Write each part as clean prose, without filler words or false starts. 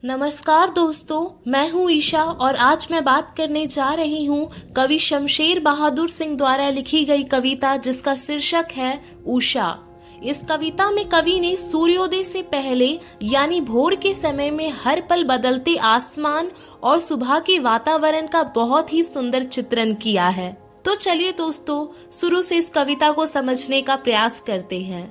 नमस्कार दोस्तों, मैं हूं ईशा और आज मैं बात करने जा रही हूं कवि शमशेर बहादुर सिंह द्वारा लिखी गई कविता जिसका शीर्षक है उषा। इस कविता में कवि ने सूर्योदय से पहले यानी भोर के समय में हर पल बदलते आसमान और सुबह के वातावरण का बहुत ही सुंदर चित्रण किया है। तो चलिए दोस्तों, शुरू से इस कविता को समझने का प्रयास करते हैं।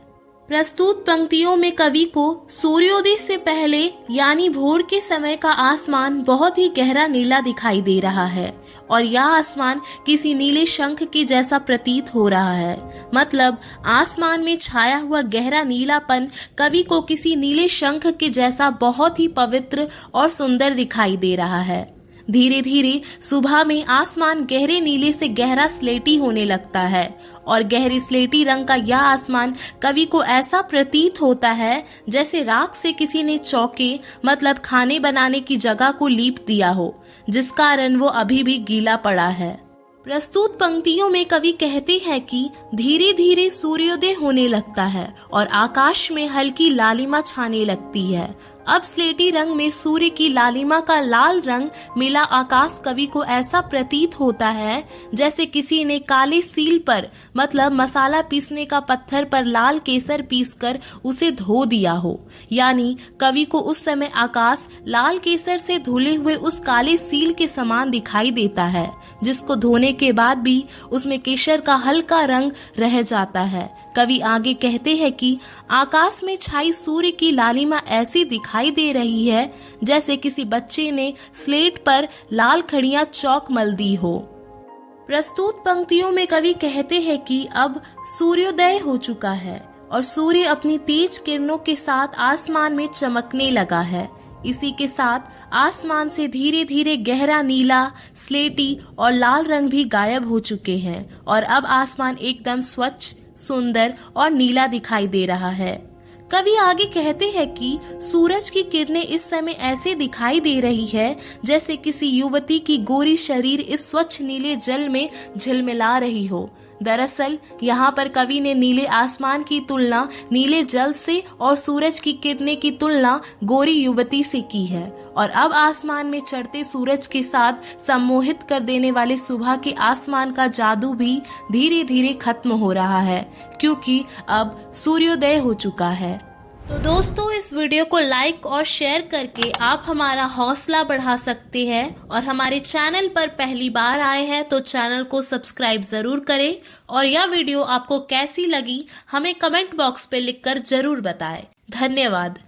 प्रस्तुत पंक्तियों में कवि को सूर्योदय से पहले यानी भोर के समय का आसमान बहुत ही गहरा नीला दिखाई दे रहा है और यह आसमान किसी नीले शंख के जैसा प्रतीत हो रहा है। मतलब आसमान में छाया हुआ गहरा नीलापन कवि को किसी नीले शंख के जैसा बहुत ही पवित्र और सुंदर दिखाई दे रहा है। धीरे धीरे सुबह में आसमान गहरे नीले से गहरा स्लेटी होने लगता है और गहरे स्लेटी रंग का यह आसमान कवि को ऐसा प्रतीत होता है जैसे राख से किसी ने चौके मतलब खाने बनाने की जगह को लीप दिया हो, जिस कारण वो अभी भी गीला पड़ा है। प्रस्तुत पंक्तियों में कवि कहते हैं कि धीरे धीरे सूर्योदय होने लगता है और आकाश में हल्की लालिमा छाने लगती है। अब स्लेटी रंग में सूर्य की लालिमा का लाल रंग मिला आकाश कवि को ऐसा प्रतीत होता है जैसे किसी ने काले सील पर मतलब मसाला पीसने का पत्थर पर लाल केसर पीसकर उसे धो दिया हो। यानी कवि को उस समय आकाश लाल केसर से धुले हुए उस काले सील के समान दिखाई देता है, जिसको धोने के बाद भी उसमें केसर का हल्का रंग रह जाता है। कवि आगे कहते हैं कि आकाश में छाई सूर्य की लालिमा ऐसी दिखाई दे रही है जैसे किसी बच्चे ने स्लेट पर लाल खड़ियां चौक मल दी हो। प्रस्तुत पंक्तियों में कवि कहते हैं कि अब सूर्योदय हो चुका है और सूर्य अपनी तेज किरणों के साथ आसमान में चमकने लगा है। इसी के साथ आसमान से धीरे धीरे गहरा नीला, स्लेटी और लाल रंग भी गायब हो चुके हैं और अब आसमान एकदम स्वच्छ, सुंदर और नीला दिखाई दे रहा है। कवि आगे कहते हैं कि सूरज की किरणें इस समय ऐसे दिखाई दे रही है जैसे किसी युवती की गोरी शरीर इस स्वच्छ नीले जल में झिलमिला रही हो। दरअसल यहाँ पर कवि ने नीले आसमान की तुलना नीले जल से और सूरज की किरणें की तुलना गोरी युवती से की है और अब आसमान में चढ़ते सूरज के साथ सम्मोहित कर देने वाले सुबह के आसमान का जादू भी धीरे धीरे खत्म हो रहा है, क्योंकि अब सूर्योदय हो चुका है। तो दोस्तों, इस वीडियो को लाइक और शेयर करके आप हमारा हौसला बढ़ा सकते हैं और हमारे चैनल पर पहली बार आए हैं तो चैनल को सब्सक्राइब जरूर करें और यह वीडियो आपको कैसी लगी हमें कमेंट बॉक्स पे लिखकर जरूर बताएं। धन्यवाद।